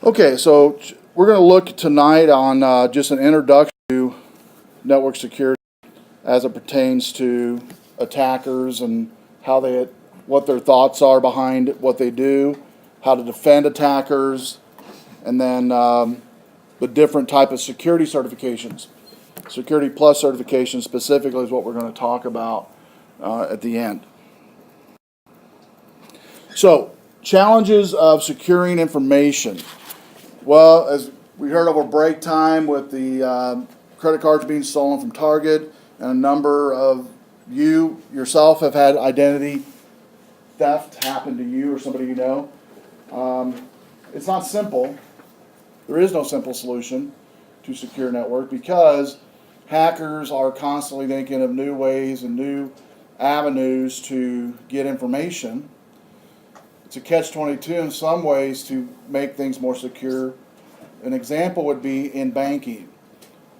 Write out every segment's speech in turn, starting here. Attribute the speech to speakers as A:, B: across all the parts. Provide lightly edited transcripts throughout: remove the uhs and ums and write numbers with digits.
A: Okay, so we're going to look tonight on just an introduction to network security as it pertains to attackers and what their thoughts are behind what they do, how to defend attackers, and then the different type of security certifications. Security Plus certification specifically is what we're going to talk about at the end. So, challenges of securing information. Well, as we heard over break time with the credit cards being stolen from Target, and a number of you yourself have had identity theft happen to you or somebody you know. It's not simple. There is no simple solution to secure network because hackers are constantly thinking of new ways and new avenues to get information. It's a catch-22 in some ways to make things more secure. An example would be in banking.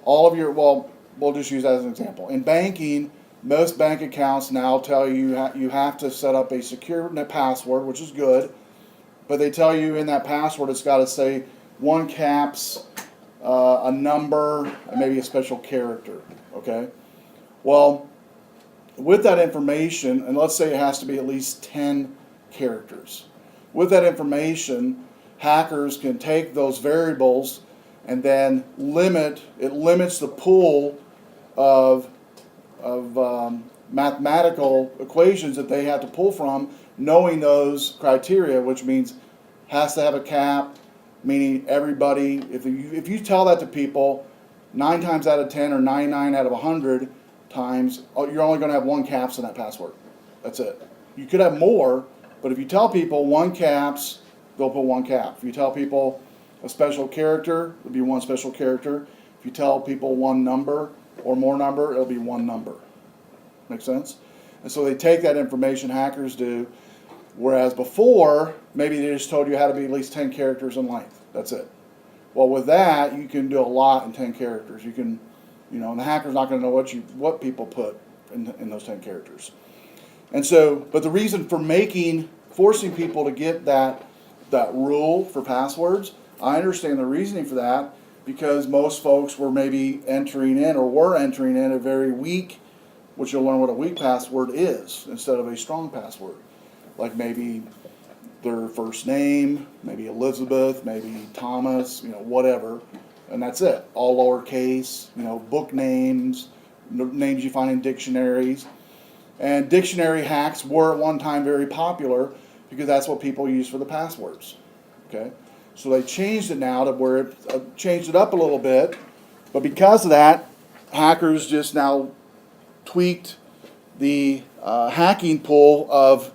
A: We'll just use that as an example. In banking, most bank accounts now tell you you have to set up a secure password, which is good, but they tell you in that password it's got to say one caps, a number, and maybe a special character, okay? Well, with that information, and let's say it has to be at least 10 characters. With that information, hackers can take those variables and then limits the pool of mathematical equations that they have to pull from, knowing those criteria, which means has to have a cap, meaning everybody, if you tell that to people 9 times out of 10 or 99 out of 100 times, you're only going to have one caps in that password. That's it. You could have more, but if you tell people one caps, they'll put one cap. If you tell people a special character, it'll be one special character. If you tell people one number or more number, it'll be one number. Make sense? And so they take that information, hackers do, whereas before, maybe they just told you how to be at least 10 characters in length. That's it. Well, with that, you can do a lot in 10 characters. You can, and the hacker's not going to know what people put in those 10 characters. And so, but the reason for forcing people to get that rule for passwords, I understand the reasoning for that because most folks were maybe entering in a very weak, which you'll learn what a weak password is instead of a strong password. Like maybe their first name, maybe Elizabeth, maybe Thomas, whatever, and that's it. All lowercase, book names, names you find in dictionaries. And dictionary hacks were at one time very popular because that's what people use for the passwords. Okay, so they changed it now to where it changed it up a little bit, but because of that, hackers just now tweaked the hacking pool of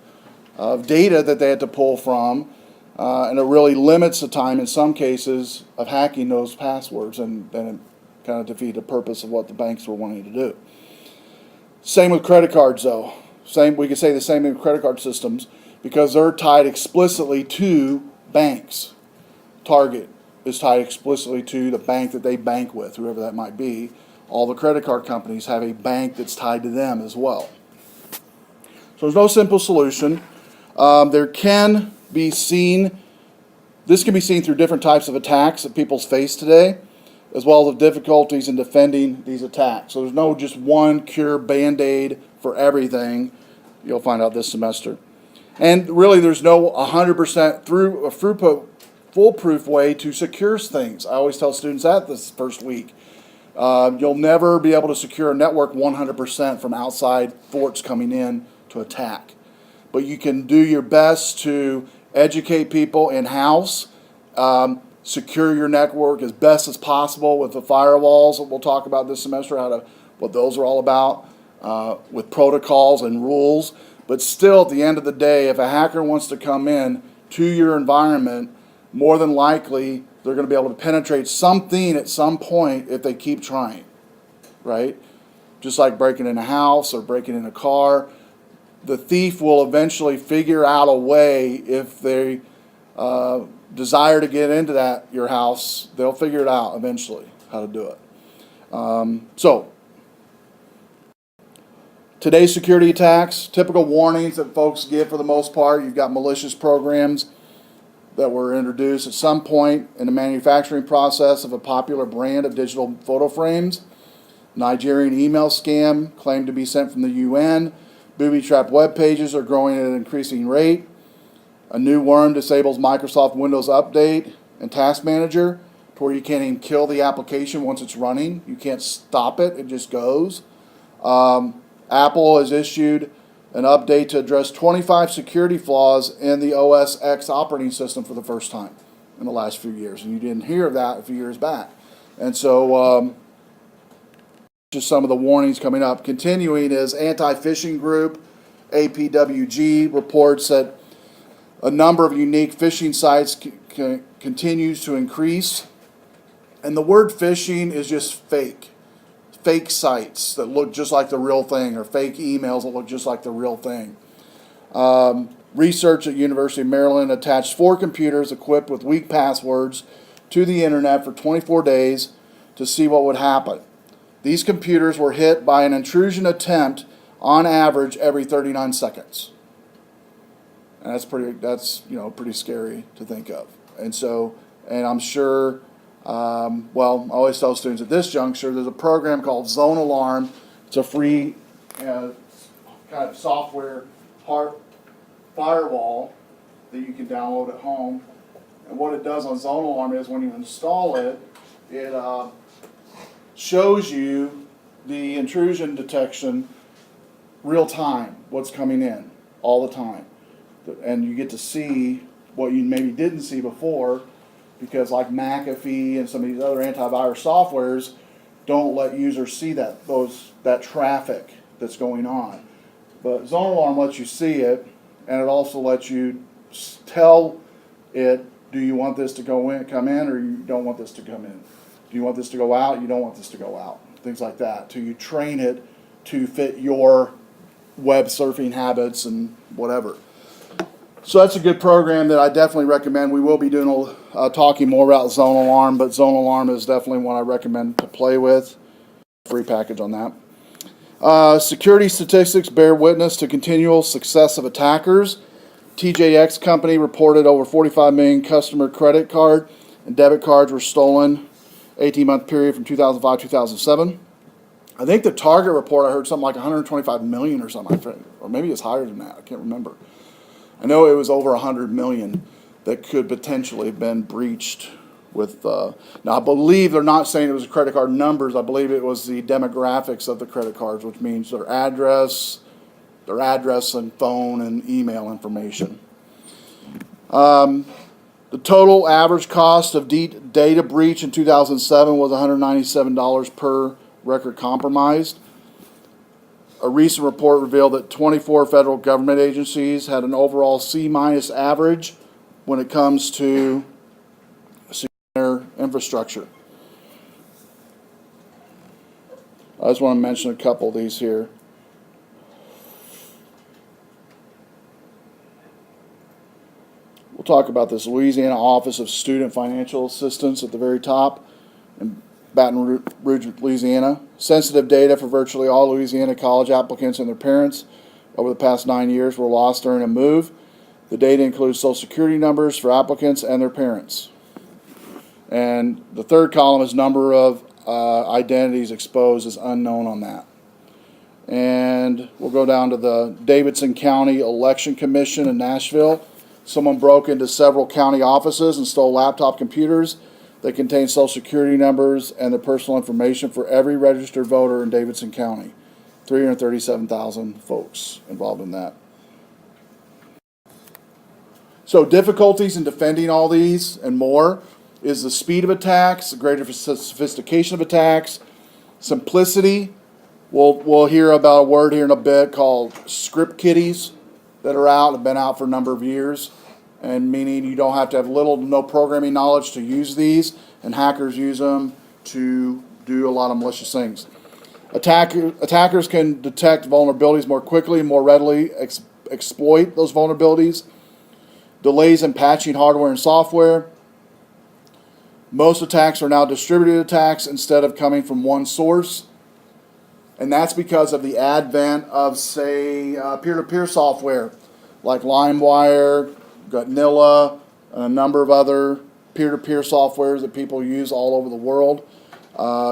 A: data that they had to pull from, and it really limits the time in some cases of hacking those passwords, and then it kind of defeated the purpose of what the banks were wanting to do. Same with credit cards, though. We could say the same thing with credit card systems because they're tied explicitly to banks. Target is tied explicitly to the bank that they bank with, whoever that might be. All the credit card companies have a bank that's tied to them as well. So there's no simple solution. This can be seen through different types of attacks that people face today, as well as the difficulties in defending these attacks. So there's no just one cure Band-Aid for everything. You'll find out this semester. And really there's no 100% foolproof way to secure things. I always tell students that this first week. You'll never be able to secure a network 100% from outside forts coming in to attack. But you can do your best to educate people in-house, secure your network as best as possible with the firewalls that we'll talk about this semester, what those are all about, with protocols and rules. But still, at the end of the day, if a hacker wants to come in to your environment, more than likely they're going to be able to penetrate something at some point if they keep trying, right? Just like breaking in a house or breaking in a car, the thief will eventually figure out a way if they desire to get into your house, they'll figure it out eventually how to do it. So today's security attacks, typical warnings that folks give for the most part. You've got malicious programs that were introduced at some point in the manufacturing process of a popular brand of digital photo frames. Nigerian email scam claimed to be sent from the UN. Booby-trapped web pages are growing at an increasing rate. A new worm disables Microsoft Windows Update and Task Manager to where you can't even kill the application once it's running. You can't stop it, it just goes. Apple has issued an update to address 25 security flaws in the OS X operating system for the first time in the last few years. And you didn't hear of that a few years back. And so just some of the warnings coming up. Continuing is anti-phishing group, APWG, reports that a number of unique phishing sites continues to increase. And the word phishing is just fake. Fake sites that look just like the real thing, or fake emails that look just like the real thing. Research at University of Maryland attached 4 computers equipped with weak passwords to the internet for 24 days to see what would happen. These computers were hit by an intrusion attempt on average every 39 seconds. And that's pretty scary to think of. And I'm sure, I always tell students at this juncture, there's a program called Zone Alarm. It's a free kind of software firewall that you can download at home. And what it does on Zone Alarm is when you install it, it shows you the intrusion detection real time, what's coming in all the time. And you get to see what you maybe didn't see before, because like McAfee and some of these other antivirus softwares don't let users see that traffic that's going on. But Zone Alarm lets you see it, and it also lets you tell it, do you want this to come in, or you don't want this to come in? Do you want this to go out? You don't want this to go out. Things like that. So you train it to fit your web surfing habits and whatever. So that's a good program that I definitely recommend. We will be doing talking more about Zone Alarm, but Zone Alarm is definitely one I recommend to play with. Free package on that. Security statistics bear witness to continual success of attackers. TJX Company reported over 45 million customer credit card and debit cards were stolen 18-month period from 2005 2007. I think the Target report, I heard something like 125 million or something, or maybe it's higher than that. I can't remember. I know it was over 100 million that could potentially have been breached with. Now, I believe they're not saying it was credit card numbers. I believe it was the demographics of the credit cards, which means their address and phone and email information. The total average cost of data breach in 2007 was $197 per record compromised. A recent report revealed that 24 federal government agencies had an overall C- average when it comes to their infrastructure. I just want to mention a couple of these here. We'll talk about this Louisiana Office of Student Financial Assistance at the very top in Baton Rouge, Louisiana. Sensitive data for virtually all Louisiana college applicants and their parents over the past 9 years were lost during a move. The data includes Social Security numbers for applicants and their parents. And the third column is number of identities exposed is unknown on that. And we'll go down to the Davidson County Election Commission in Nashville. Someone broke into several county offices and stole laptop computers that contain Social Security numbers and the personal information for every registered voter in Davidson County. 337,000 folks involved in that. So difficulties in defending all these and more is the speed of attacks, the greater sophistication of attacks, simplicity. We'll hear about a word here in a bit called script kiddies that are out, have been out for a number of years, and meaning you don't have to have little to no programming knowledge to use these, and hackers use them to do a lot of malicious things. Attackers can detect vulnerabilities more quickly and more readily exploit those vulnerabilities. Delays in patching hardware and software. Most attacks are now distributed attacks instead of coming from one source. And that's because of the advent of, say, peer-to-peer software like LimeWire, Gutnilla, and a number of other peer-to-peer softwares that people use all over the world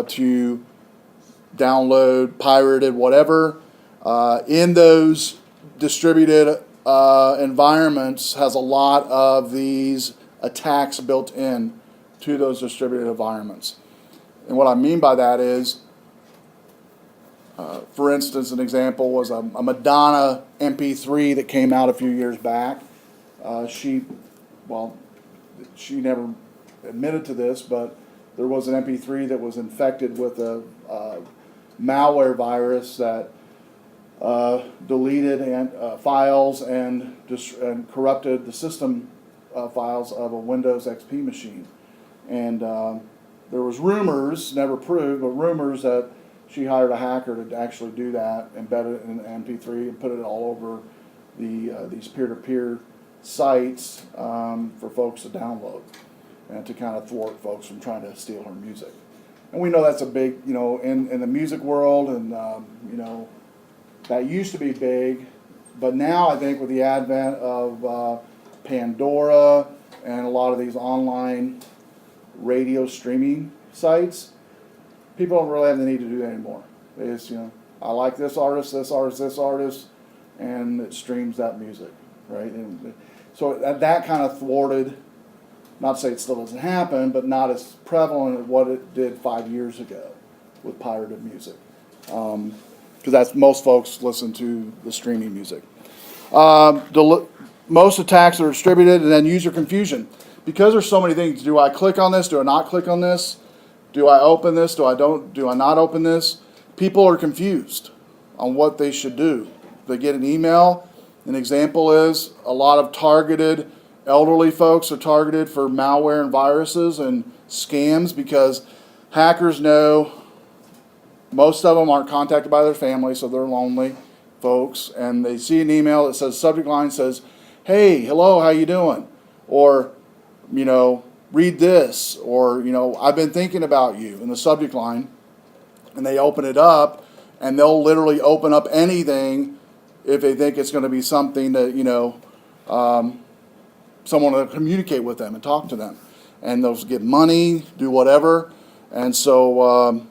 A: to download, pirated, whatever. In those distributed environments has a lot of these attacks built in to those distributed environments. And what I mean by that is, for instance, an example was a Madonna MP3 that came out a few years back. She never admitted to this, but there was an MP3 that was infected with a malware virus that deleted files and corrupted the system files of a Windows XP machine. And there was rumors, never proved, but rumors that she hired a hacker to actually do that, embed it in an MP3 and put it all over these peer-to-peer sites for folks to download and to kind of thwart folks from trying to steal her music. And we know that's a big, in the music world, and that used to be big, but now I think with the advent of Pandora and a lot of these online radio streaming sites, people don't really have the need to do that anymore. They just, I like this artist, and it streams that music, right? And so that kind of thwarted, not to say it still doesn't happen, but not as prevalent as what it did 5 years ago with pirated music. Because that's most folks listen to the streaming music. Most attacks are distributed, and then user confusion. Because there's so many things, do I click on this? Do I not click on this? Do I open this? Do I not open this? People are confused on what they should do. They get an email. An example is a lot of targeted elderly folks are targeted for malware and viruses and scams because hackers know most of them aren't contacted by their family, so they're lonely folks, and they see an email that says, subject line says, hey, hello, how you doing? Or, read this, or, I've been thinking about you in the subject line, and they open it up, and they'll literally open up anything if they think it's going to be something that, someone to communicate with them and talk to them. And they'll get money, do whatever, and so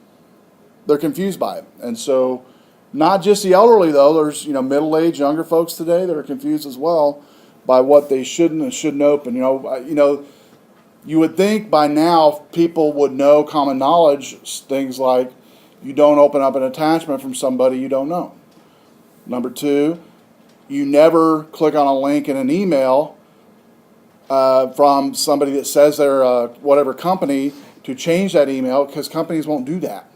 A: they're confused by it. And so not just the elderly, though. There's, middle-aged, younger folks today that are confused as well by what they shouldn't and shouldn't open. You would think by now people would know common knowledge, things like you don't open up an attachment from somebody you don't know. Number two, you never click on a link in an email from somebody that says they're whatever company to change that email, because companies won't do that.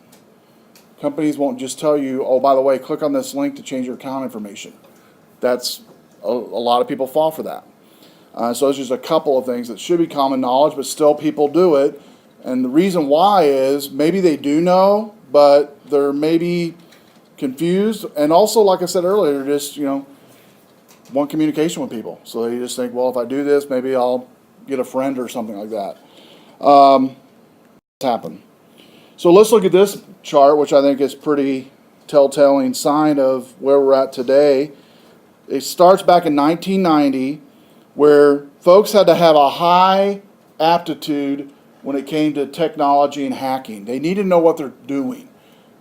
A: Companies won't just tell you, oh, by the way, click on this link to change your account information. That's a lot of people fall for that. So there's just a couple of things that should be common knowledge, but still people do it. And the reason why is maybe they do know, but they're maybe confused. And also, like I said earlier, just, want communication with people. So they just think, well, if I do this, maybe I'll get a friend or something like that. Happen. So let's look at this chart, which I think is pretty telltale sign of where we're at today. It starts back in 1990, where folks had to have a high aptitude when it came to technology and hacking. They need to know what they're doing.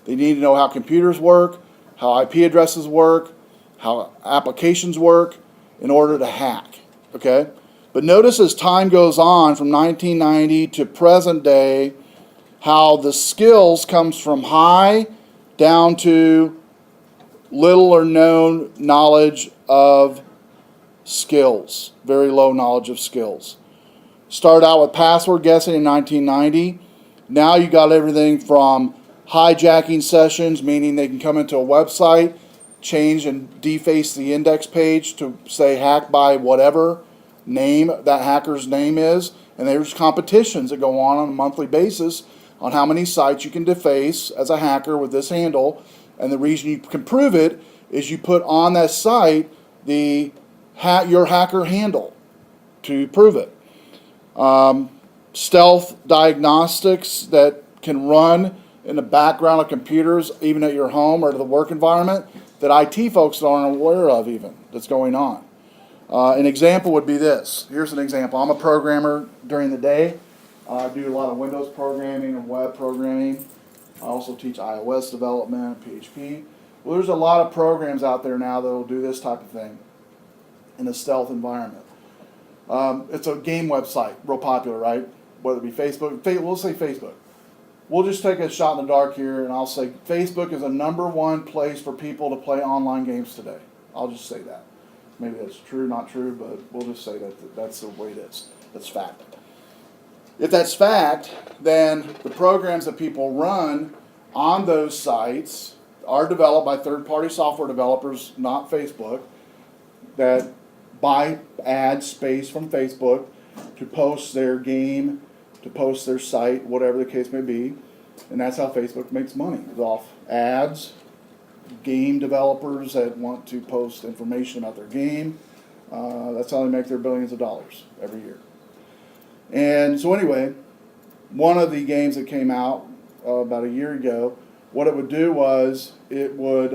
A: They need to know how computers work, how IP addresses work, how applications work in order to hack. Okay? But notice as time goes on from 1990 to present day, how the skills comes from high down to little or no knowledge of skills, very low knowledge of skills. Started out with password guessing in 1990. Now you got everything from hijacking sessions, meaning they can come into a website, change and deface the index page to say hack by whatever name that hacker's name is. And there's competitions that go on a monthly basis on how many sites you can deface as a hacker with this handle. And the reason you can prove it is you put on that site your hacker handle to prove it. Stealth diagnostics that can run in the background of computers, even at your home or the work environment, that IT folks aren't aware of even, that's going on. An example would be this. Here's an example. I'm a programmer during the day. I do a lot of Windows programming and web programming. I also teach iOS development, PHP. Well, there's a lot of programs out there now that will do this type of thing in a stealth environment. It's a game website, real popular, right? Whether it be Facebook, we'll say Facebook. We'll just take a shot in the dark here, and I'll say Facebook is the #1 place for people to play online games today. I'll just say that. Maybe that's true, not true, but we'll just say that that's the way it is. That's fact. If that's fact, then the programs that people run on those sites are developed by third-party software developers, not Facebook, that buy ad space from Facebook to post their game, to post their site, whatever the case may be. And that's how Facebook makes money, is off ads, game developers that want to post information about their game. That's how they make their billions of dollars every year. And so anyway, one of the games that came out about a year ago, what it would do was it would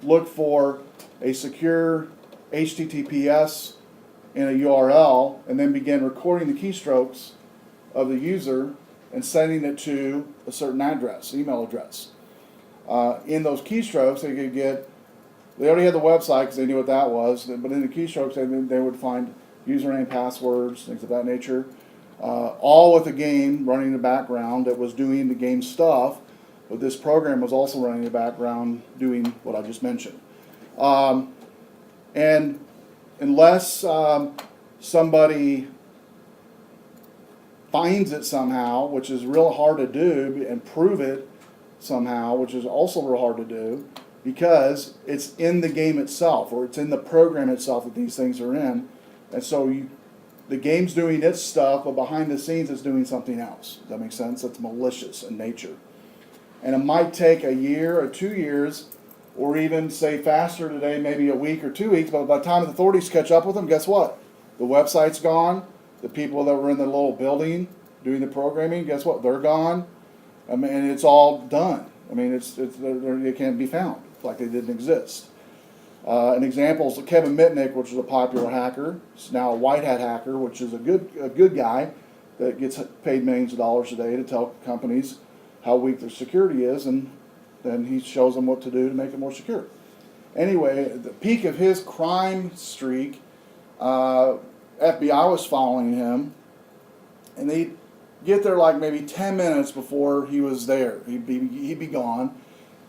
A: look for a secure HTTPS in a URL and then begin recording the keystrokes of the user and sending it to a certain address, email address. In those keystrokes, they could get, they already had the website because they knew what that was, but in the keystrokes, they would find username, passwords, things of that nature, all with a game running in the background that was doing the game stuff, but this program was also running in the background doing what I just mentioned. And unless somebody finds it somehow, which is real hard to do, and prove it somehow, which is also real hard to do, because it's in the game itself, or it's in the program itself that these things are in. And so the game's doing its stuff, but behind the scenes it's doing something else. Does that make sense? It's malicious in nature. And it might take a year or 2 years, or even say faster today, maybe a week or 2 weeks, but by the time the authorities catch up with them, guess what? The website's gone. The people that were in the little building doing the programming, guess what? They're gone. I mean, and it's all done. I mean, they can't be found. It's like they didn't exist. An example is Kevin Mitnick, which was a popular hacker. He's now a white hat hacker, which is a good guy that gets paid millions of dollars a day to tell companies how weak their security is, and then he shows them what to do to make it more secure. Anyway, at the peak of his crime streak, FBI was following him, and they'd get there like maybe 10 minutes before he was there. He'd be gone,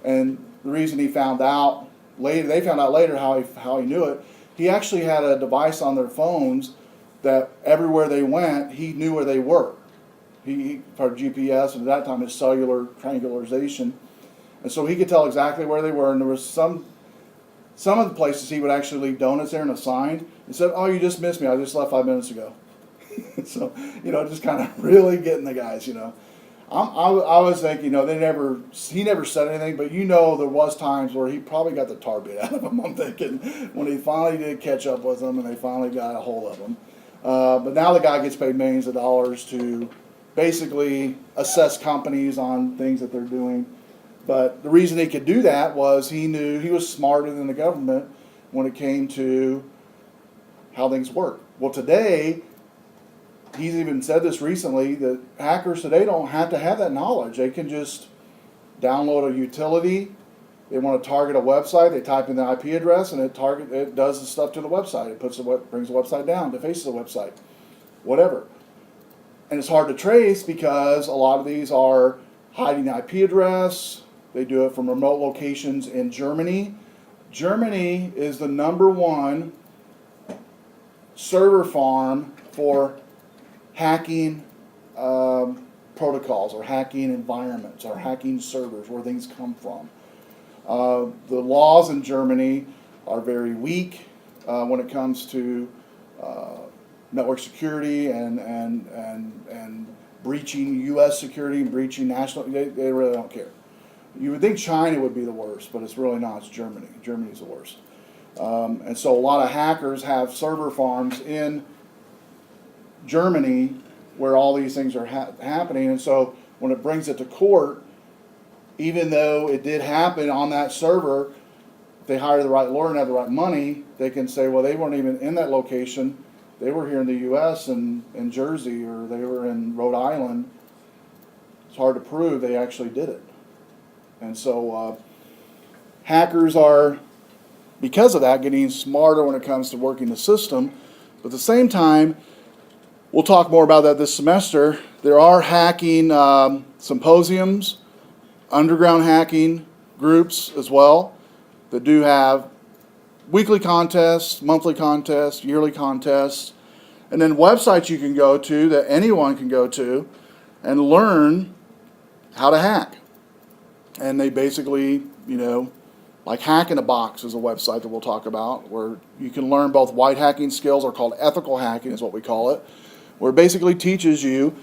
A: and the reason he found out later, they found out later how he knew it. He actually had a device on their phones that everywhere they went, he knew where they were. He for GPS, and at that time it's cellular triangularization, and so he could tell exactly where they were. And there was some of the places he would actually leave donuts there and a sign and said, "Oh, you just missed me. I just left 5 minutes ago." So just kind of really getting the guys. I was thinking, he never said anything, but there was times where he probably got the tar bit out of him. I'm thinking when he finally did catch up with them and they finally got a hold of him. But now the guy gets paid millions of dollars to basically assess companies on things that they're doing. But the reason he could do that was he knew he was smarter than the government when it came to how things work. Well, today, he's even said this recently, that hackers today don't have to have that knowledge. They can just download a utility. They want to target a website. They type in the IP address, and it does the stuff to the website. It brings the website down, the face of the website, whatever. And it's hard to trace because a lot of these are hiding the IP address. They do it from remote locations in Germany. Germany is the #1 server farm for hacking protocols or hacking environments or hacking servers where things come from. The laws in Germany are very weak when it comes to network security and breaching U.S. security and breaching national. They really don't care. You would think China would be the worst, but it's really not. It's Germany. Germany's the worst. And so a lot of hackers have server farms in Germany where all these things are happening. And so when it brings it to court, even though it did happen on that server, if they hire the right lawyer and have the right money, they can say, well, they weren't even in that location. They were here in the U.S. and in Jersey, or they were in Rhode Island. It's hard to prove they actually did it. And so hackers are, because of that, getting smarter when it comes to working the system. But at the same time, we'll talk more about that this semester. There are hacking symposiums, underground hacking groups as well, that do have weekly contests, monthly contests, yearly contests, and then websites you can go to that anyone can go to and learn how to hack. And they basically, like Hack in a Box is a website that we'll talk about, where you can learn both white hacking skills, or called ethical hacking is what we call it, where it basically teaches you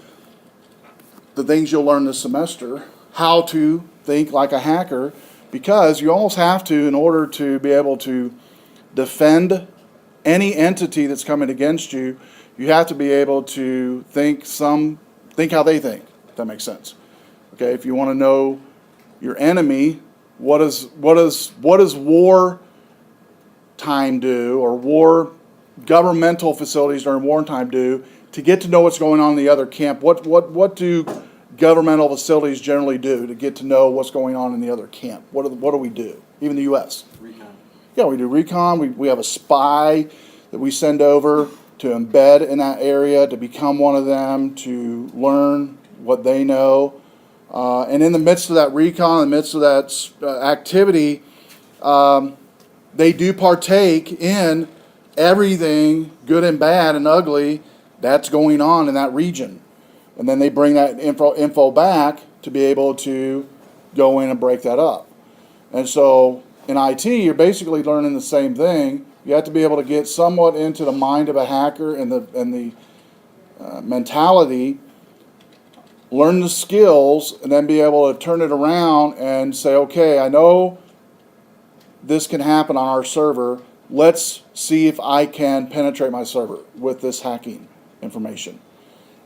A: the things you'll learn this semester, how to think like a hacker, because you almost have to, in order to be able to defend any entity that's coming against you, you have to be able to think how they think, if that makes sense. Okay, if you want to know your enemy, what does war time do, or governmental facilities during wartime do, to get to know what's going on in the other camp? What do governmental facilities generally do to get to know what's going on in the other camp? What do we do? Even the U.S.
B: Recon.
A: Yeah, we do recon. We have a spy that we send over to embed in that area, to become one of them, to learn what they know. And in the midst of that recon, in the midst of that activity, they do partake in everything, good and bad and ugly, that's going on in that region. And then they bring that info back to be able to go in and break that up. And so in IT, you're basically learning the same thing. You have to be able to get somewhat into the mind of a hacker and the mentality, learn the skills, and then be able to turn it around and say, okay, I know this can happen on our server. Let's see if I can penetrate my server with this hacking information.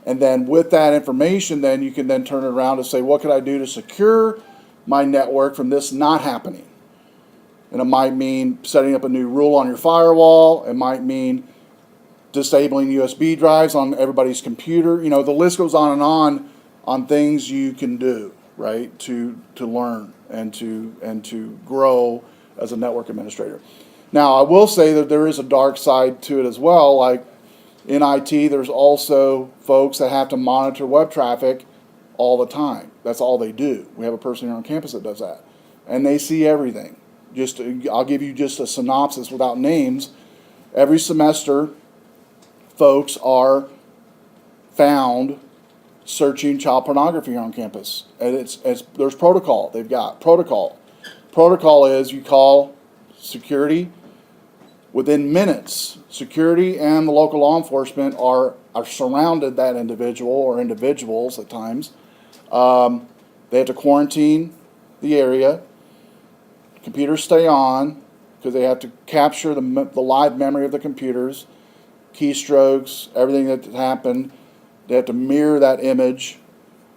A: And then with that information, then you can then turn it around and say, what could I do to secure my network from this not happening? And it might mean setting up a new rule on your firewall. It might mean disabling USB drives on everybody's computer. The list goes on things you can do, right, to learn and to grow as a network administrator. Now, I will say that there is a dark side to it as well. Like in IT, there's also folks that have to monitor web traffic all the time. That's all they do. We have a person here on campus that does that. And they see everything. I'll give you just a synopsis without names. Every semester, folks are found searching child pornography here on campus. And there's protocol. They've got protocol. Protocol is you call security. Within minutes, security and the local law enforcement are surrounded that individual, or individuals at times. They have to quarantine the area. Computers stay on because they have to capture the live memory of the computers, keystrokes, everything that happened. They have to mirror that image.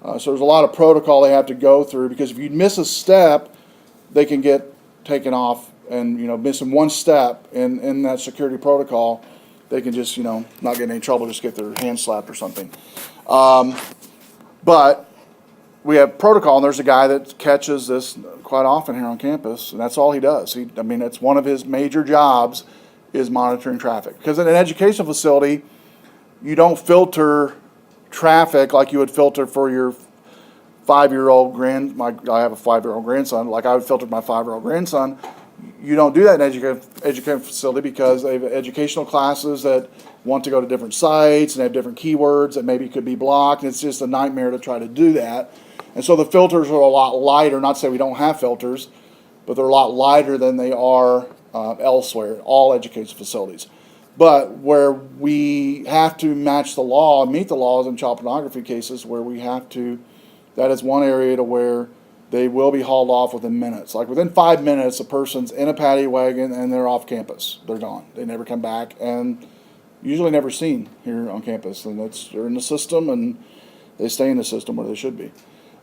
A: So there's a lot of protocol they have to go through, because if you miss a step, they can get taken off. And missing one step in that security protocol, they can just not get in any trouble, just get their hand slapped or something. But we have protocol, and there's a guy that catches this quite often here on campus, and that's all he does. It's one of his major jobs is monitoring traffic. Because in an educational facility, you don't filter traffic like you would filter for your 5-year-old I have a 5-year-old grandson, like I would filter my 5-year-old grandson. You don't do that in an educational facility, because they have educational classes that want to go to different sites and have different keywords that maybe could be blocked. And it's just a nightmare to try to do that. And so the filters are a lot lighter. Not to say we don't have filters, but they're a lot lighter than they are elsewhere, all educational facilities. But where we have to match the law and meet the laws in child pornography cases, where we have to, that is one area to where they will be hauled off within minutes. Like within 5 minutes, a person's in a paddy wagon and they're off campus. They're gone. They never come back, and usually never seen here on campus. And they're in the system, and they stay in the system where they should be.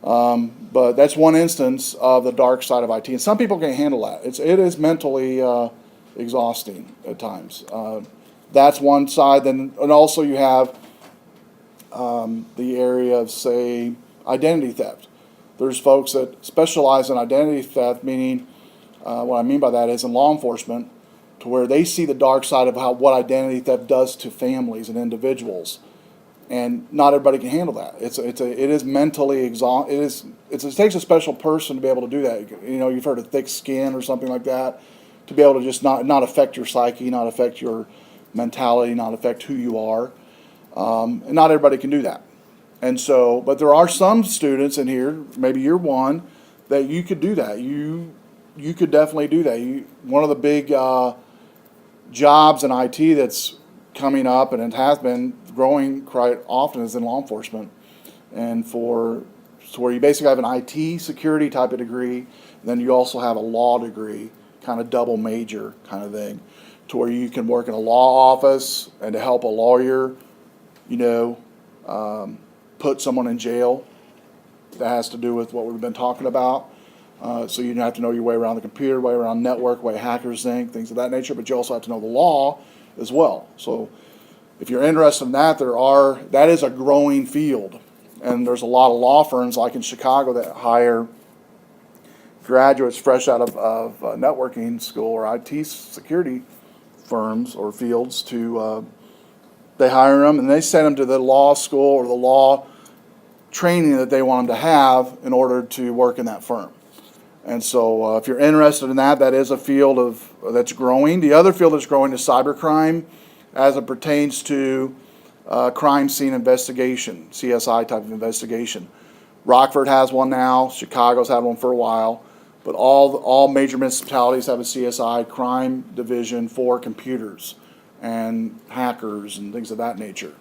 A: But that's one instance of the dark side of IT, and some people can't handle that. It is mentally exhausting at times. That's one side. Then, and also you have the area of, say, identity theft. There's folks that specialize in identity theft, meaning what I mean by that is in law enforcement, to where they see the dark side of what identity theft does to families and individuals, and not everybody can handle that. It is mentally exhausting. It takes a special person to be able to do that. You know, you've heard of thick skin or something like that, to be able to just not affect your psyche, not affect your mentality, not affect who you are. And not everybody can do that. And so, but there are some students in here, maybe you're one, that you could do that. You could definitely do that. One of the big jobs in IT that's coming up, and it has been growing quite often, is in law enforcement. And so where you basically have an IT security type of degree, and then you also have a law degree, kind of double major kind of thing, to where you can work in a law office and to help a lawyer, put someone in jail. That has to do with what we've been talking about. So you have to know your way around the computer, way around network, way hackers think, things of that nature, but you also have to know the law as well. So if you're interested in that, that is a growing field. And there's a lot of law firms like in Chicago that hire graduates fresh out of networking school or IT security firms or fields they hire them and they send them to the law school or the law training that they want them to have in order to work in that firm. And so if you're interested in that, that is a field that's growing. The other field that's growing is cybercrime as it pertains to crime scene investigation, CSI type of investigation. Rockford has one now. Chicago's had one for a while. But all major municipalities have a CSI crime division for computers and hackers and things of that nature.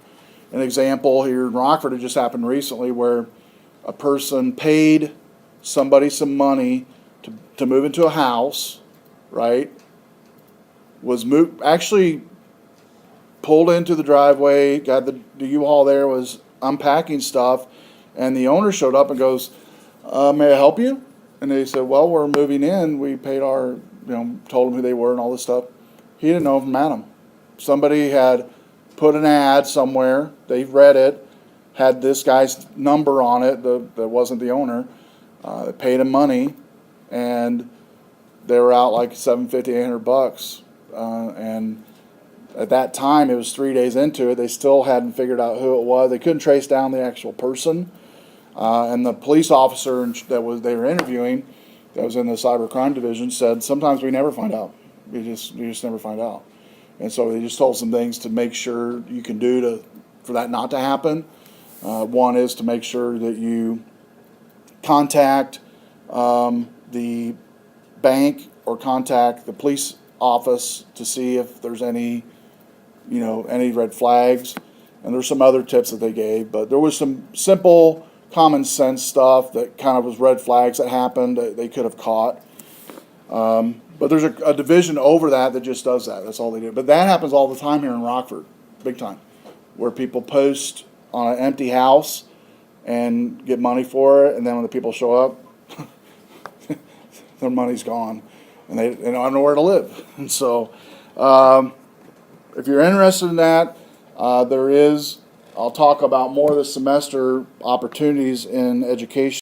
A: An example here in Rockford, it just happened recently where a person paid somebody some money to move into a house, right? Actually pulled into the driveway, got the U-Haul there, was unpacking stuff, and the owner showed up and goes, may I help you? And they said, well, we're moving in. We paid told them who they were and all this stuff. He didn't know if met them. Somebody had put an ad somewhere. They read it, had this guy's number on it that wasn't the owner. They paid him money, and they were out like $750, $800. And at that time, it was 3 days into it. They still hadn't figured out who it was. They couldn't trace down the actual person. And the police officer they were interviewing, that was in the cybercrime division, said sometimes we never find out. You just never find out. And so they just told some things to make sure you can do for that not to happen. One is to make sure that you contact the bank or contact the police office to see if there's any red flags. And there's some other tips that they gave, but there was some simple common sense stuff that kind of was red flags that happened that they could have caught. But there's a division over that just does that. That's all they do. But that happens all the time here in Rockford, big time, where people post on an empty house and get money for it, and then when the people show up, their money's gone, and they don't have nowhere to live. And so if you're interested in that, I'll talk about more this semester opportunities in education.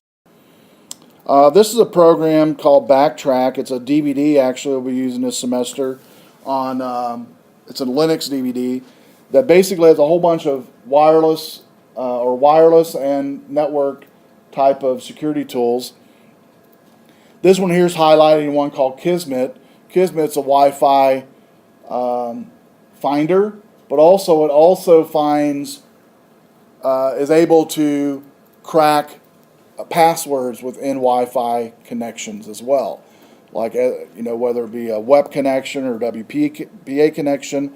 A: This is a program called Backtrack. It's a DVD actually we'll be using this semester it's a Linux DVD that basically has a whole bunch of wireless and network type of security tools. This one here is highlighting one called Kismet. Kismet's a Wi-Fi finder, but it also finds is able to crack passwords within Wi-Fi connections as well, like whether it be a web connection or WPA connection.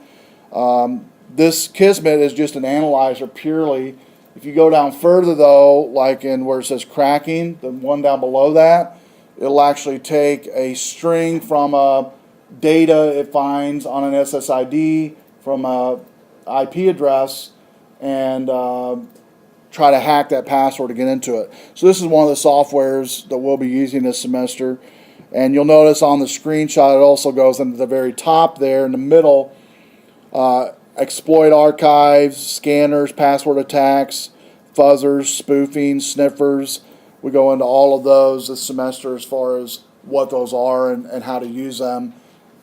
A: This Kismet is just an analyzer purely. If you go down further though, like in where it says cracking, the one down below that, it'll actually take a string from a data it finds on an SSID from a IP address and try to hack that password to get into it. So this is one of the softwares that we'll be using this semester. And you'll notice on the screenshot it also goes into the very top there in the middle, exploit archives, scanners, password attacks, fuzzers, spoofing, sniffers. We go into all of those this semester as far as what those are and how to use them,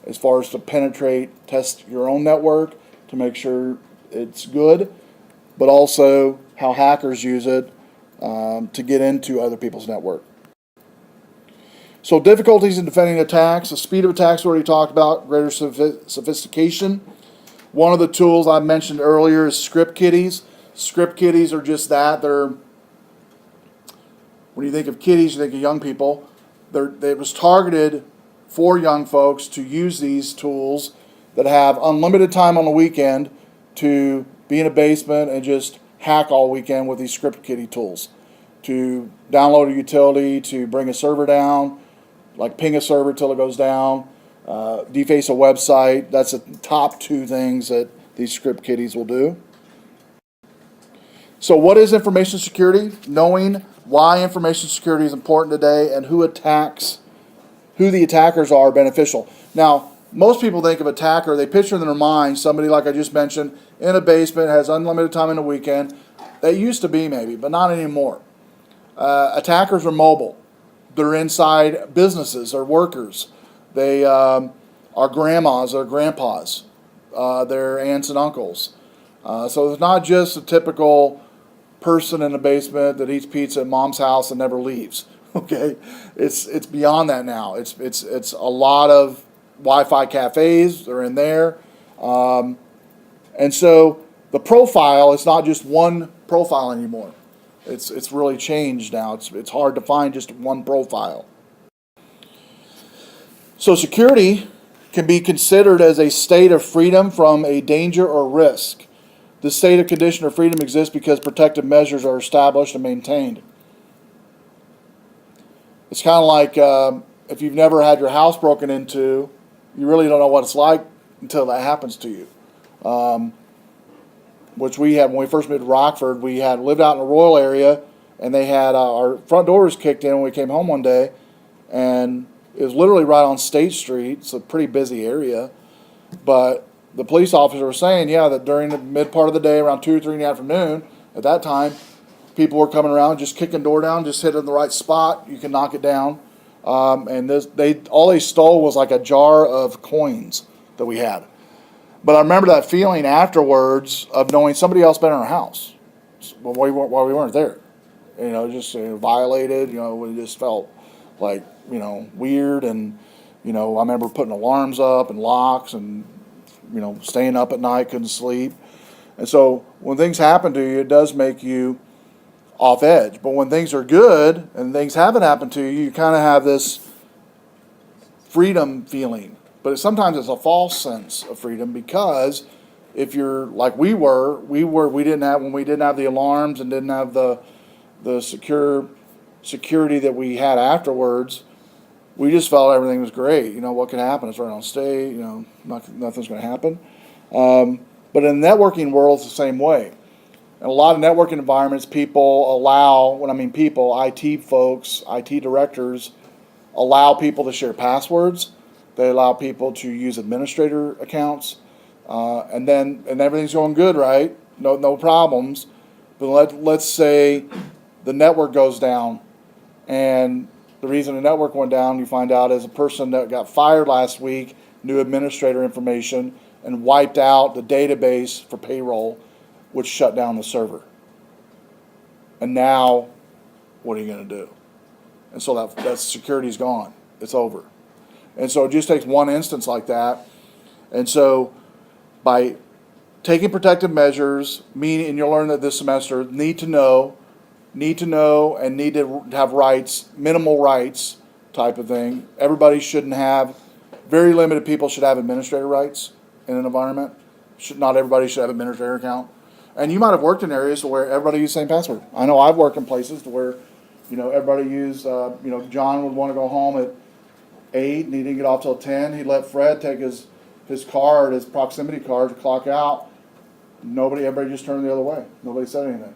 A: as far as to penetrate, test your own network to make sure it's good, but also how hackers use it to get into other people's network. So difficulties in defending attacks. The speed of attacks we already talked about, greater sophistication. One of the tools I mentioned earlier is script kiddies. Script kiddies are just that. They're, when you think of kiddies, you think of young people. It was targeted for young folks to use these tools that have unlimited time on the weekend to be in a basement and just hack all weekend with these script kiddie tools. To download a utility, to bring a server down, like ping a server till it goes down, deface a website. That's the top two things that these script kiddies will do. So what is information security? Knowing why information security is important today and who the attackers are beneficial. Now, most people think of attacker, they picture in their mind somebody like I just mentioned in a basement, has unlimited time in the weekend. They used to be maybe, but not anymore. Attackers are mobile. They're inside businesses. They're workers. They are grandmas or grandpas. They're aunts and uncles. So it's not just a typical person in a basement that eats pizza at mom's house and never leaves. Okay, it's beyond that now. It's a lot of Wi-Fi cafes. They're in there, and so the profile is not just one profile anymore. It's really changed now. It's hard to find just one profile. So security can be considered as a state of freedom from a danger or risk. This state of condition of freedom exists because protective measures are established and maintained. It's kind of like if you've never had your house broken into, you really don't know what it's like until that happens to you. Which we had when we first moved to Rockford. We had lived out in a rural area, and they had our front doors kicked in when we came home one day, and it was literally right on State Street. It's a pretty busy area, but the police officer was saying, yeah, that during the mid part of the day, around 2 or 3 in the afternoon, at that time, people were coming around, just kicking the door down, just hit it in the right spot. You can knock it down, and all they stole was like a jar of coins that we had. But I remember that feeling afterwards of knowing somebody else been in our house while we weren't there. Just violated. We just felt like weird, and I remember putting alarms up and locks, and staying up at night, couldn't sleep. And so when things happen to you, it does make you off edge. But when things are good and things haven't happened to you, you kind of have this freedom feeling. But sometimes it's a false sense of freedom, because if you're like we didn't have the alarms and didn't have the security that we had afterwards. We just felt everything was great. What could happen? It's right on state. Nothing's going to happen. But in the networking world, it's the same way. In a lot of networking environments, people allow, when I mean people, IT folks, IT directors, allow people to share passwords. They allow people to use administrator accounts, and everything's going good, right? No problems. But let's say the network goes down, and the reason the network went down, you find out, is a person that got fired last week knew administrator information and wiped out the database for payroll, which shut down the server. And now, what are you going to do? And so that security's gone. It's over. And so it just takes one instance like that. And so by taking protective measures, meaning, and you'll learn that this semester, need to know, and need to have rights, minimal rights type of thing. Everybody shouldn't have, very limited people should have administrator rights in an environment. Not everybody should have an administrator account. And you might have worked in areas where everybody used the same password. I know I've worked in places where, everybody used, John would want to go home at 8 and he didn't get off till 10. He'd let Fred take his card, his proximity card, to clock out. Everybody just turned the other way. Nobody said anything.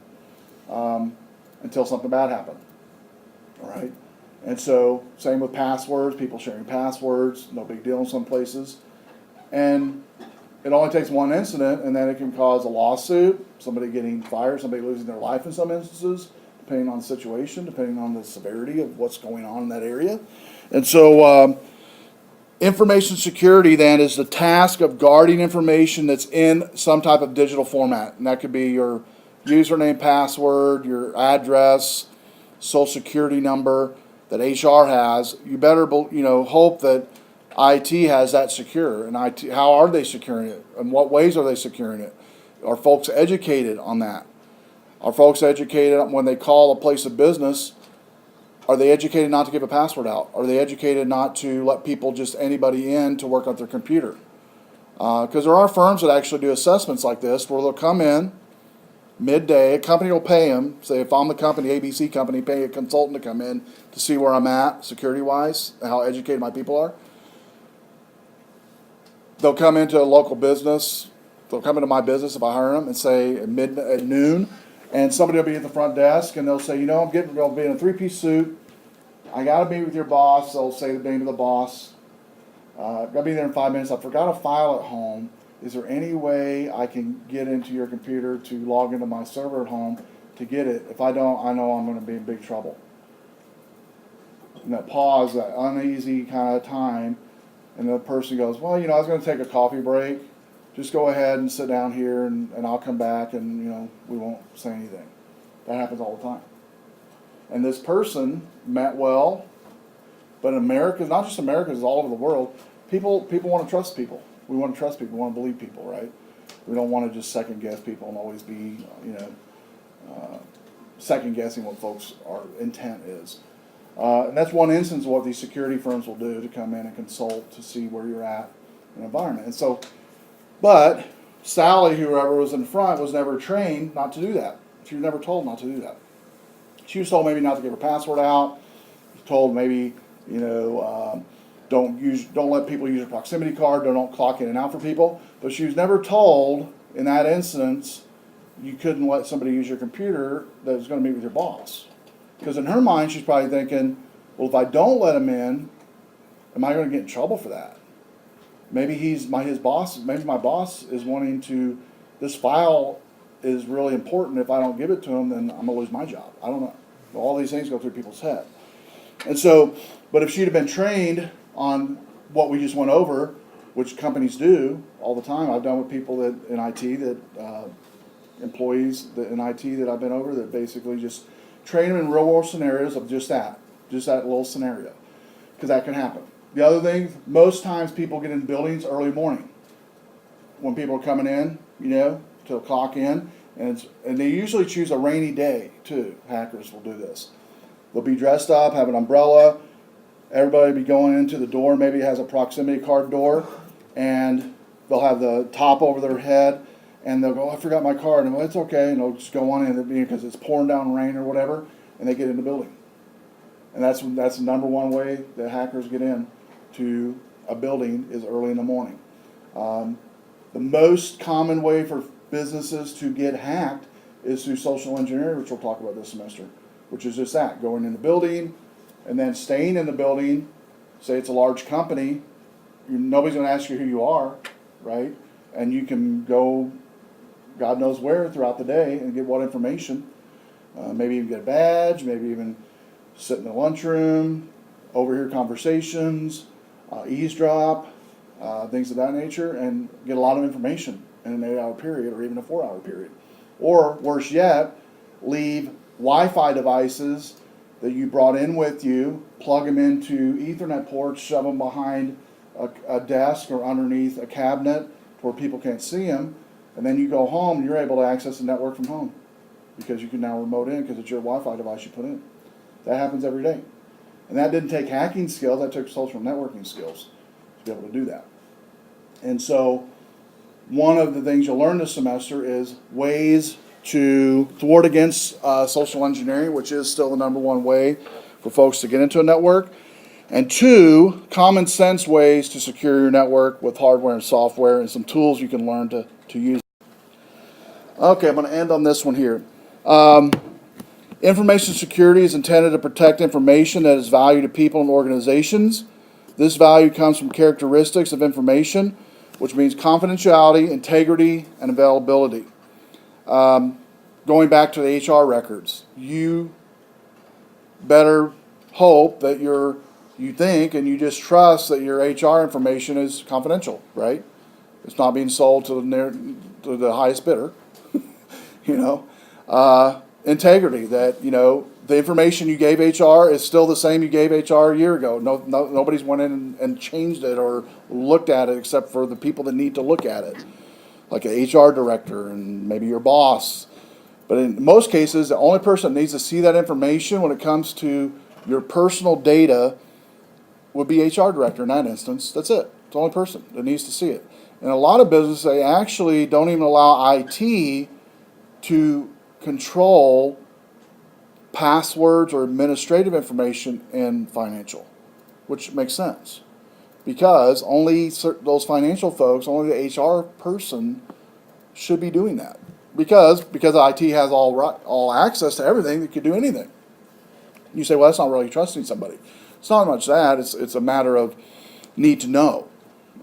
A: until something bad happened. All right? And so, same with passwords, people sharing passwords, no big deal in some places. And it only takes one incident, and then it can cause a lawsuit, somebody getting fired, somebody losing their life in some instances, depending on the situation, depending on the severity of what's going on in that area. And so, information security then is the task of guarding information that's in some type of digital format. And that could be your username, password, your address, social security number that HR has. You better, hope that IT has that secure. And IT, how are they securing it? In what ways are they securing it? Are folks educated on that? Are folks educated when they call a place of business? Are they educated not to give a password out? Are they educated not to let people, just anybody in to work on their computer? Because there are firms that actually do assessments like this where they'll come in midday, a company will pay them, say if I'm the company, ABC company, pay a consultant to come in to see where I'm at security-wise, how educated my people are. They'll come into a local business, they'll come into my business if I hire them and say at noon, and somebody will be at the front desk and they'll say, I'm going to be in a three-piece suit. I got to meet with your boss. They'll say the name of the boss. Got to be there in 5 minutes. I forgot a file at home. Is there any way I can get into your computer to log into my server at home to get it? If I don't, I know I'm going to be in big trouble. And that pause, that uneasy kind of time, and the person goes, well, I was going to take a coffee break. Just go ahead and sit down here, and I'll come back, and, we won't say anything. That happens all the time. And this person meant well, but in America, not just America, it's all over the world, people want to trust people. We want to trust people. We want to believe people, right? We don't want to just second guess people and always be, second guessing what folks' our intent is. And that's one instance of what these security firms will do to come in and consult to see where you're at in an environment. And so, but Sally, whoever was in front, was never trained not to do that. She was never told not to do that. She was told maybe not to give her password out. Told maybe, don't let people use a proximity card. Don't clock in and out for people. But she was never told in that instance you couldn't let somebody use your computer that was going to meet with your boss. Because in her mind, she's probably thinking, well, if I don't let him in, am I going to get in trouble for that? Maybe his boss. Maybe my boss is wanting to. This file is really important. If I don't give it to him, then I'm going to lose my job. I don't know. All these things go through people's head. And so, but if she'd have been trained on what we just went over, which companies do all the time, I've done with people that in IT that employees that in IT that I've been over that basically just train them in real world scenarios of just that little scenario, because that can happen. The other thing, most times people get in buildings early morning when people are coming in, to clock in, and they usually choose a rainy day too. Hackers will do this. They'll be dressed up, have an umbrella. Everybody will be going into the door. Maybe it has a proximity card door, and they'll have the top over their head, and they'll go, I forgot my card. And well, it's okay, and they'll just go on in because it's pouring down rain or whatever, and they get in the building. And that's the number one way that hackers get in to a building is early in the morning. The most common way for businesses to get hacked is through social engineering, which we'll talk about this semester, which is just that, going in the building and then staying in the building. Say it's a large company, nobody's going to ask you who you are, right? And you can go God knows where throughout the day and get what information. Maybe even get a badge, maybe even sit in the lunchroom, overhear conversations, eavesdrop, things of that nature, and get a lot of information in an 8-hour period or even a 4-hour period. Or worse yet, leave Wi-Fi devices that you brought in with you, plug them into Ethernet ports, shove them behind a desk or underneath a cabinet where people can't see them, and then you go home and you're able to access the network from home because you can now remote in because it's your Wi-Fi device you put in. That happens every day. And that didn't take hacking skills, that took social networking skills to be able to do that. And so one of the things you'll learn this semester is ways to thwart against social engineering, which is still the number one way for folks to get into a network. And 2, common sense ways to secure your network with hardware and software and some tools you can learn to use. Okay, I'm going to end on this one here. Information security is intended to protect information that is valued to people and organizations. This value comes from characteristics of information, which means confidentiality, integrity, and availability. Going back to the HR records, you better hope that you think and you just trust that your HR information is confidential, right? It's not being sold to the highest bidder. you know, integrity, that, the information you gave HR is still the same you gave HR a year ago. Nobody's went in and changed it or looked at it except for the people that need to look at it, like an HR director and maybe your boss. But in most cases, the only person that needs to see that information when it comes to your personal data would be HR director in that instance. That's it. It's the only person that needs to see it. In a lot of businesses, they actually don't even allow IT to control passwords or administrative information in financial, which makes sense because only those financial folks, only the HR person should be doing that because IT has all access to everything. They could do anything. You say, well, that's not really trusting somebody. It's not much that. It's a matter of need to know.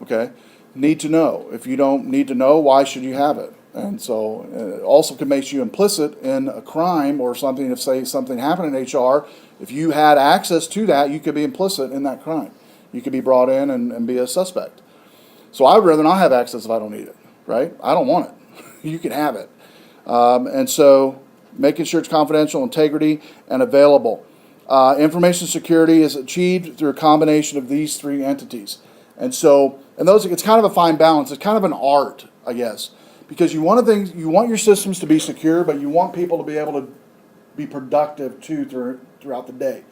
A: Okay, need to know. If you don't need to know, why should you have it? And so it also can make you implicit in a crime or something. If, say, something happened in HR, if you had access to that, you could be implicit in that crime. You could be brought in and be a suspect. So I would rather not have access if I don't need it, right? I don't want it. You can have it. And so making sure it's confidential, integrity, and available. Information security is achieved through a combination of these three entities. And so, it's kind of a fine balance. It's kind of an art, I guess. Because you want your systems to be secure, but you want people to be able to be productive too throughout the day.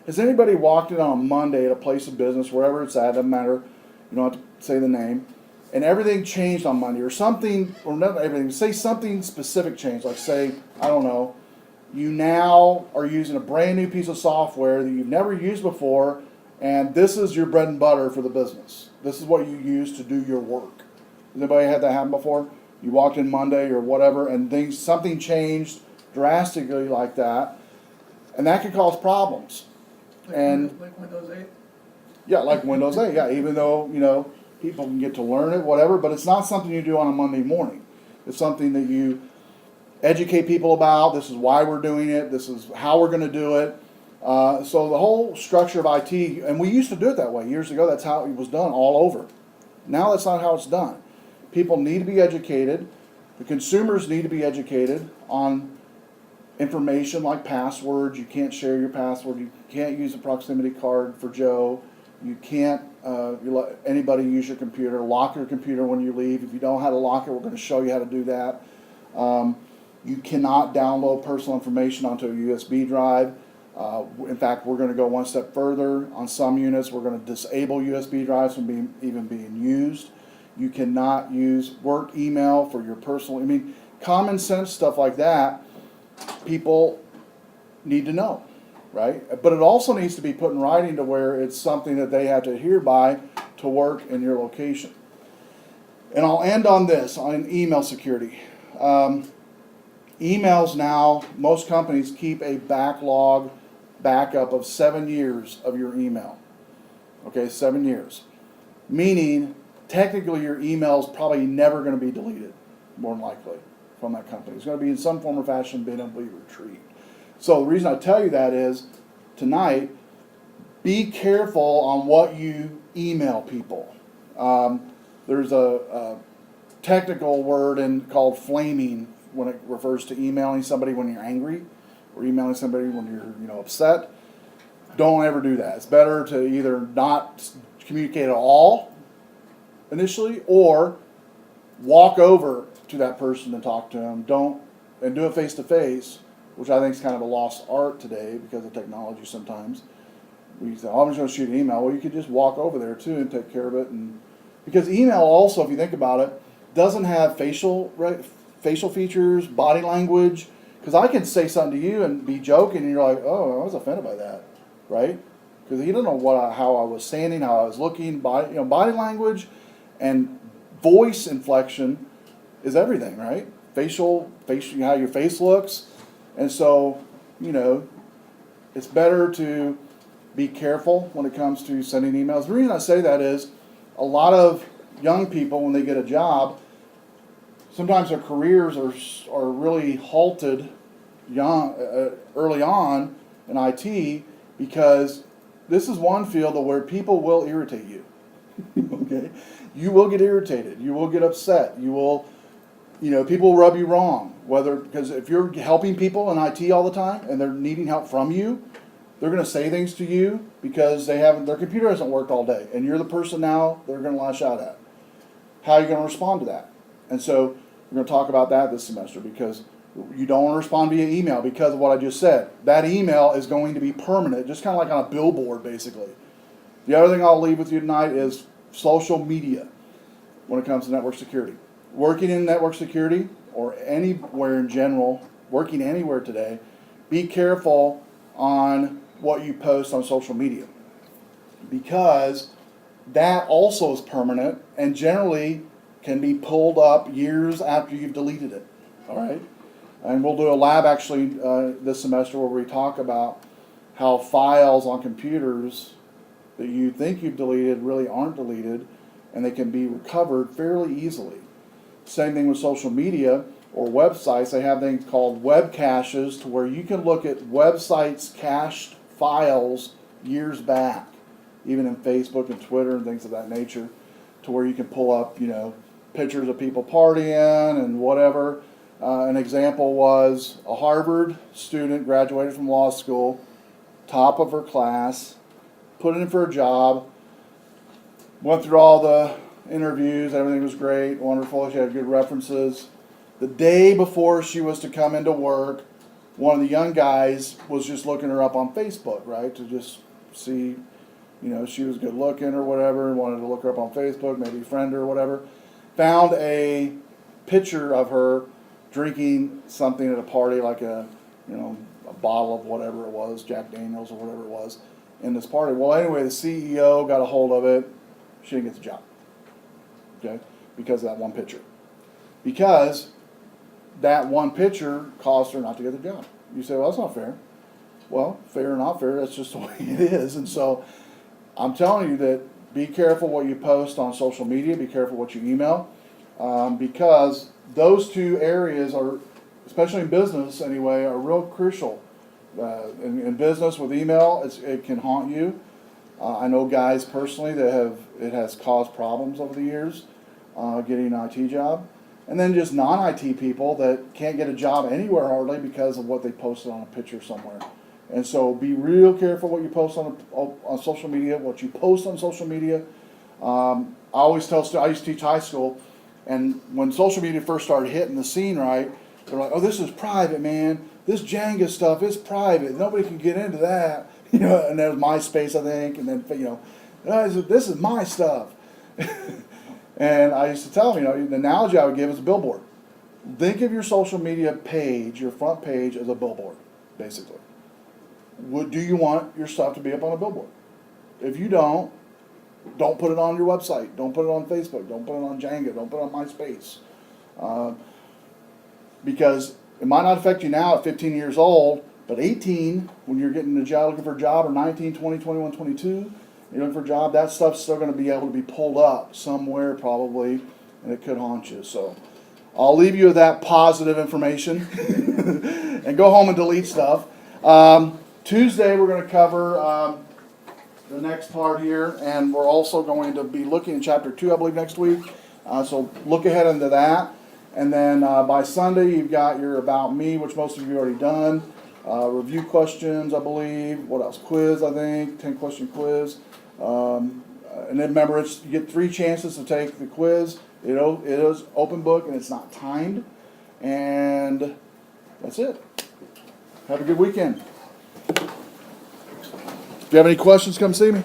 A: Has anybody walked in on a Monday at a place of business, wherever it's at, doesn't matter, you don't have to say the name, and everything changed on Monday, or something, or not everything, say something specific changed, like say, I don't know, you now are using a brand new piece of software that you've never used before, and this is your bread and butter for the business. This is what you use to do your work. Has anybody had that happen before? You walked in Monday or whatever, and something changed drastically like that, and that can cause problems. And
B: like Windows 8?
A: Yeah, like Windows 8. Yeah, even though people can get to learn it, whatever, but it's not something you do on a Monday morning. It's something that you educate people about. This is why we're doing it. This is how we're going to do it. So the whole structure of IT, and we used to do it that way years ago. That's how it was done all over. Now that's not how it's done. People need to be educated. The consumers need to be educated on information like passwords. You can't share your password. You can't use a proximity card for Joe. You can't let anybody use your computer. Lock your computer when you leave. If you don't know how to lock it, we're going to show you how to do that. You cannot download personal information onto a USB drive. In fact, we're going to go one step further. On some units, we're going to disable USB drives from even being used. You cannot use work email for your personal, common sense stuff like that, people need to know, right? But it also needs to be put in writing to where it's something that they have to adhere by to work in your location. And I'll end on this, on email security. Emails now, most companies keep a backup of 7 years of your email. Okay, 7 years. Meaning, technically your email is probably never going to be deleted, more than likely, from that company. It's going to be in some form or fashion being able to be retrieved. So the reason I tell you that is, tonight, be careful on what you email people. There's a technical word called flaming when it refers to emailing somebody when you're angry or emailing somebody when you're upset. Don't ever do that. It's better to either not communicate at all initially, or walk over to that person and talk to them. Do it face to face, which I think is kind of a lost art today because of technology. Sometimes we say, "Oh, I'm just going to shoot an email." Well, you could just walk over there too and take care of it. And because email also, if you think about it, doesn't have facial features, body language. Because I can say something to you and be joking, and you're like, "Oh, I was offended by that," right? Because you don't know how I was standing, how I was looking. Body language and voice inflection is everything, right? Facial, how your face looks. And so it's better to be careful when it comes to sending emails. The reason I say that is a lot of young people, when they get a job, sometimes their careers are really halted early on in IT, because this is one field where people will irritate you. Okay, you will get irritated. You will get upset. You will, people will rub you wrong. Because if you're helping people in IT all the time and they're needing help from you, they're going to say things to you because their computer hasn't worked all day, and you're the person now they're going to lash out at. How are you going to respond to that? And so we're going to talk about that this semester, because you don't want to respond via email because of what I just said. That email is going to be permanent, just kind of like on a billboard, basically. The other thing I'll leave with you tonight is social media when it comes to network security. Working in network security, or anywhere in general, working anywhere today, be careful on what you post on social media, because that also is permanent and generally can be pulled up years after you've deleted it. All right? And we'll do a lab actually this semester where we talk about how files on computers that you think you've deleted really aren't deleted, and they can be recovered fairly easily. Same thing with social media or websites. They have things called web caches, to where you can look at websites' cached files years back, even in Facebook and Twitter and things of that nature, to where you can pull up, pictures of people partying and whatever. An example was a Harvard student graduated from law school, top of her class, put in for a job, went through all the interviews, everything was great, wonderful, she had good references. The day before she was to come into work, one of the young guys was just looking her up on Facebook, right, to just see, she was good looking or whatever, and wanted to look her up on Facebook, maybe friend her or whatever. Found a picture of her drinking something at a party, like a bottle of whatever it was, Jack Daniels or whatever it was, in this party. Well, anyway, the CEO got a hold of it. She didn't get the job, okay, because of that one picture. Because that one picture caused her not to get the job. You say, well, that's not fair. Well, fair or not fair, that's just the way it is. And so I'm telling you that be careful what you post on social media, be careful what you email, because those two areas are, especially in business anyway, are real crucial. In business with email, it can haunt you. I know guys personally that it has caused problems over the years getting an IT job. And then just non-IT people that can't get a job anywhere hardly because of what they posted on a picture somewhere. And so be real careful what you post on social media, what you post on social media. I always tell students, I used to teach high school, and when social media first started hitting the scene, right, they're like, oh, this is private, man. This Jenga stuff is private. Nobody can get into that. And there's MySpace, I think, and then, this is my stuff. And I used to tell them, the analogy I would give is a billboard. Think of your social media page, your front page, as a billboard, basically. Do you want your stuff to be up on a billboard? If you don't put it on your website. Don't put it on Facebook. Don't put it on Jenga. Don't put it on MySpace. Because it might not affect you now at 15 years old, but 18, when you're getting a job, looking for a job, or 19, 20, 21, 22, you're looking for a job, that stuff's still going to be able to be pulled up somewhere probably, and it could haunt you. So I'll leave you with that positive information and go home and delete stuff. Tuesday we're going to cover the next part here, and we're also going to be looking at chapter 2, I believe, next week. So look ahead into that. And then by Sunday you've got your About Me, which most of you already done. Review questions, I believe. What else? Quiz, I think. 10-question quiz. And then remember, you get 3 chances to take the quiz. It is open book, and it's not timed. And that's it. Have a good weekend. If you have any questions, come see me.